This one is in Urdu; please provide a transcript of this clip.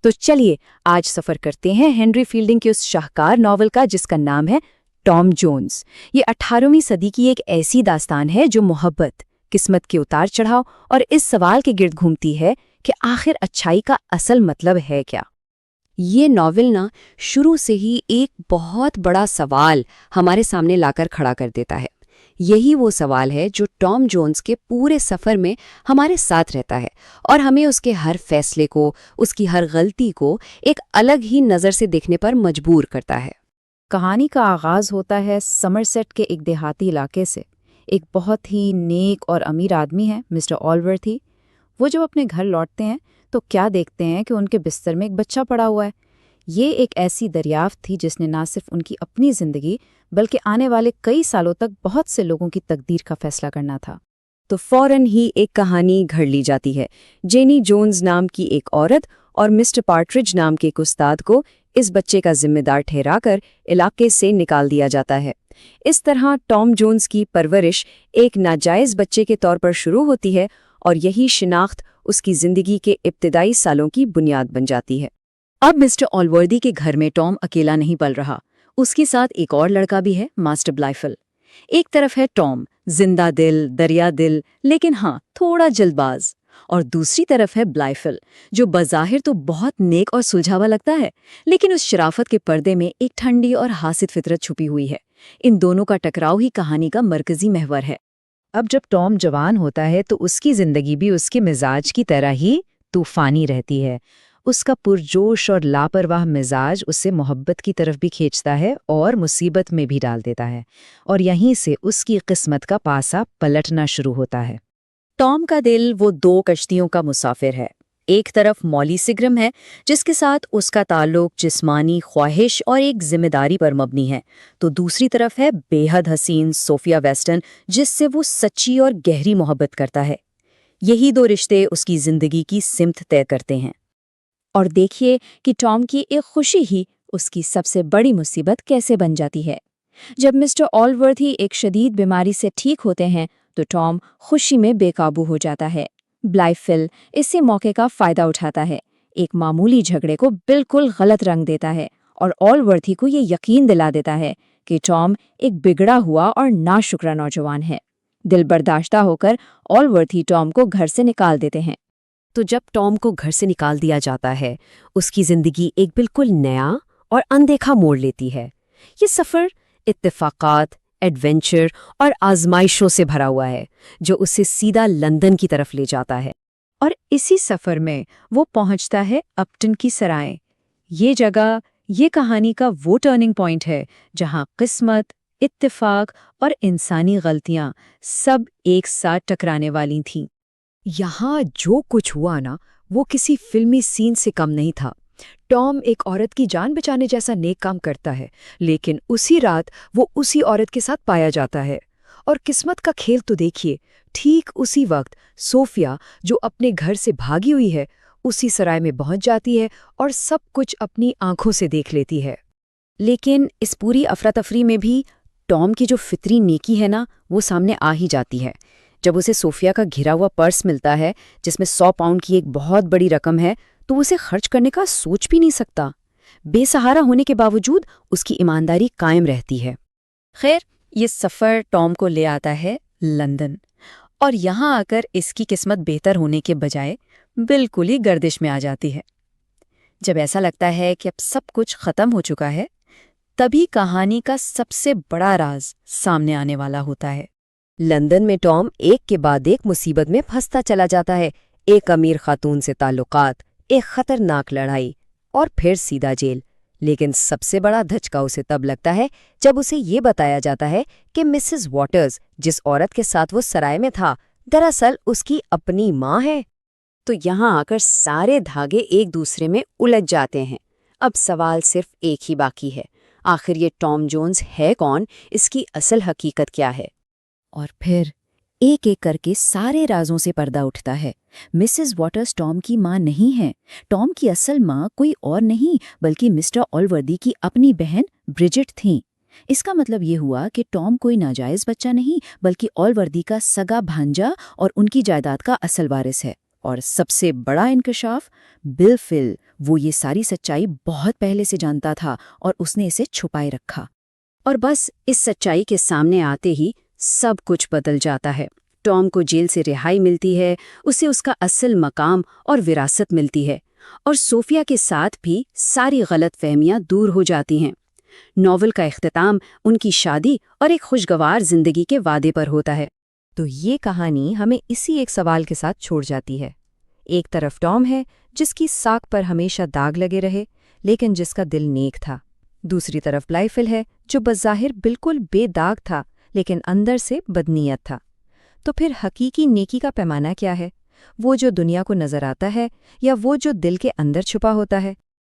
تو چلیے آج سفر کرتے ہیں ہنری فیلڈنگ کے اس شاہکار ناول کا جس کا نام ہے ٹام جونز۔ یہ 18ویں صدی کی ایک ایسی داستان ہے جو محبت، قسمت کے اتار چڑھاؤ اور اس سوال کے گرد گھومتی ہے کہ آخر اچھائی کا اصل مطلب ہے کیا۔ یہ ناول شروع سے ہی ایک بہت بڑا سوال ہمارے سامنے لا کر کھڑا کر دیتا ہے۔ یہی وہ سوال ہے جو ٹام جونز کے پورے سفر میں ہمارے ساتھ رہتا ہے اور ہمیں اس کے ہر فیصلے کو، اس کی ہر غلطی کو ایک الگ ہی نظر سے دیکھنے پر مجبور کرتا ہے۔ کہانی کا آغاز ہوتا ہے سمرسیٹ کے ایک دیہاتی علاقے سے۔ ایک بہت ہی نیک اور امیر آدمی ہے مسٹر آلورتھی۔ وہ جب اپنے گھر لوٹتے ہیں تو کیا دیکھتے ہیں کہ ان کے بستر میں ایک بچہ پڑا ہوا ہے۔ یہ ایک ایسی دریافت تھی جس نے نہ صرف ان کی اپنی زندگی بلکہ آنے والے کئی سالوں تک بہت سے لوگوں کی تقدیر کا فیصلہ کرنا تھا۔ تو فوراً ہی ایک کہانی گھڑ لی جاتی ہے۔ جینی جونز نام کی ایک عورت اور مسٹر پارٹریج نام کے ایک استاد کو اس بچے کا ذمہ دار ٹھہرا کر علاقے سے نکال دیا جاتا ہے۔ اس طرح ٹام جونز کی پرورش ایک ناجائز بچے کے طور پر شروع ہوتی ہے اور یہی شناخت اس کی زندگی کے ابتدائی سالوں کی بنیاد بن جاتی ہے۔ اب مسٹر آلوردی کے گھر میں ٹام اکیلا نہیں پل رہا، اس کے ساتھ ایک اور لڑکا بھی ہے، ماسٹر بلائفل۔ ایک طرف ہے ٹام، زندہ دل، دریا دل، لیکن ہاں تھوڑا جلد باز، اور دوسری طرف ہے بلائفل، جو بظاہر تو بہت نیک اور سلجھاوا لگتا ہے، لیکن اس شرافت کے پردے میں ایک ٹھنڈی اور حاسد فطرت چھپی ہوئی ہے۔ ان دونوں کا ٹکراؤ ہی کہانی کا مرکزی محور ہے۔ اب جب ٹام جوان ہوتا ہے تو اس کی زندگی بھی اس کے مزاج کی طرح ہی طوفانی رہتی ہے۔ اس کا پرجوش اور لاپرواہ مزاج اسے محبت کی طرف بھی کھینچتا ہے اور مصیبت میں بھی ڈال دیتا ہے، اور یہیں سے اس کی قسمت کا پاسا پلٹنا شروع ہوتا ہے۔ ٹام کا دل وہ دو کشتیوں کا مسافر ہے۔ ایک طرف مولی سگرم ہے جس کے ساتھ اس کا تعلق جسمانی خواہش اور ایک ذمہ داری پر مبنی ہے، تو دوسری طرف ہے بے حد حسین صوفیہ ویسٹن جس سے وہ سچی اور گہری محبت کرتا ہے۔ یہی دو رشتے اس کی زندگی کی سمت طے کرتے ہیں۔ اور دیکھیے کہ ٹام کی ایک خوشی ہی اس کی سب سے بڑی مصیبت کیسے بن جاتی ہے۔ جب مسٹر آلورتھی ایک شدید بیماری سے ٹھیک ہوتے ہیں تو ٹام خوشی میں بے قابو ہو جاتا ہے۔ بلائفل اس موقع کا فائدہ اٹھاتا ہے، ایک معمولی جھگڑے کو بالکل غلط رنگ دیتا ہے اور آلورتھی کو یہ یقین دلا دیتا ہے کہ ٹام ایک بگڑا ہوا اور ناشکرا نوجوان ہے۔ دل برداشتہ ہو کر آلورتھی ٹام کو گھر سے نکال دیتے ہیں۔ تو جب ٹام کو گھر سے نکال دیا جاتا ہے، اس کی زندگی ایک بالکل نیا اور اندیکھا موڑ لیتی ہے۔ یہ سفر اتفاقات، ایڈونچر اور آزمائشوں سے بھرا ہوا ہے جو اسے سیدھا لندن کی طرف لے جاتا ہے۔ اور اسی سفر میں وہ پہنچتا ہے اپٹن کی سرائیں۔ یہ جگہ، یہ کہانی کا وہ ٹرننگ پوائنٹ ہے جہاں قسمت، اتفاق اور انسانی غلطیاں سب ایک ساتھ ٹکرانے والی تھیں۔ یہاں جو کچھ ہوا وہ کسی فلمی سین سے کم نہیں تھا۔ ٹام ایک عورت کی جان بچانے جیسا نیک کام کرتا ہے، لیکن اسی رات وہ اسی عورت کے ساتھ پایا جاتا ہے۔ اور قسمت کا کھیل تو دیکھیے، ٹھیک اسی وقت صوفیہ جو اپنے گھر سے بھاگی ہوئی ہے اسی سرائے میں پہنچ جاتی ہے اور سب کچھ اپنی آنکھوں سے دیکھ لیتی ہے۔ لیکن اس پوری افراتفری میں بھی ٹام کی جو فطری نیکی ہے وہ سامنے آ ہی جاتی ہے۔ جب اسے صوفیہ کا گھرا ہوا پرس ملتا ہے جس میں 100 پاؤنڈ کی ایک بہت بڑی رقم ہے تو اسے خرچ کرنے کا سوچ بھی نہیں سکتا۔ بے سہارا ہونے کے باوجود اس کی ایمانداری قائم رہتی ہے۔ خیر، یہ سفر ٹام کو لے آتا ہے لندن، اور یہاں آ کر اس کی قسمت بہتر ہونے کے بجائے بالکل ہی گردش میں آ جاتی ہے۔ جب ایسا لگتا ہے کہ اب سب کچھ ختم ہو چکا ہے، تبھی کہانی کا سب سے بڑا راز سامنے آنے والا ہوتا ہے۔ لندن میں ٹام ایک کے بعد ایک مصیبت میں پھنستا چلا جاتا ہے۔ ایک امیر خاتون سے تعلقات، ایک خطرناک لڑائی، اور پھر سیدھا جیل۔ لیکن سب سے بڑا دھچکا اسے تب لگتا ہے جب اسے یہ بتایا جاتا ہے کہ مسز واٹرز، جس عورت کے ساتھ وہ سرائے میں تھا، دراصل اس کی اپنی ماں ہے۔ تو یہاں آ کر سارے دھاگے ایک دوسرے میں الجھ جاتے ہیں۔ اب سوال صرف ایک ہی باقی ہے، آخر یہ ٹام جونز ہے کون؟ اس کی اصل حقیقت کیا ہے؟ اور پھر ایک ایک کر کے سارے رازوں سے پردہ اٹھتا ہے۔ مسز واٹرز ٹام کی ماں نہیں ہے۔ ٹام کی اصل ماں کوئی اور نہیں بلکہ مسٹر آلوردی کی اپنی بہن برجٹ تھیں۔ اس کا مطلب یہ ہوا کہ ٹام کوئی ناجائز بچہ نہیں بلکہ آلوردی کا سگا بھانجا اور ان کی جائیداد کا اصل وارث ہے۔ اور سب سے بڑا انکشاف، بل فل، وہ یہ ساری سچائی بہت پہلے سے جانتا تھا اور اس نے اسے چھپائے رکھا۔ اور بس اس سچائی کے سامنے آتے ہی سب کچھ بدل جاتا ہے۔ ٹام کو جیل سے رہائی ملتی ہے، اسے اس کا اصل مقام اور وراثت ملتی ہے، اور صوفیہ کے ساتھ بھی ساری غلط فہمیاں دور ہو جاتی ہیں۔ ناول کا اختتام ان کی شادی اور ایک خوشگوار زندگی کے وعدے پر ہوتا ہے۔ تو یہ کہانی ہمیں اسی ایک سوال کے ساتھ چھوڑ جاتی ہے۔ ایک طرف ٹام ہے جس کی ساکھ پر ہمیشہ داغ لگے رہے لیکن جس کا دل نیک تھا، دوسری طرف بلائفل ہے جو بظاہر بالکل بے داغ تھا لیکن اندر سے بدنیت تھا۔ تو پھر حقیقی نیکی کا پیمانہ کیا ہے؟ وہ جو دنیا کو نظر آتا ہے یا وہ جو دل کے اندر چھپا ہوتا ہے؟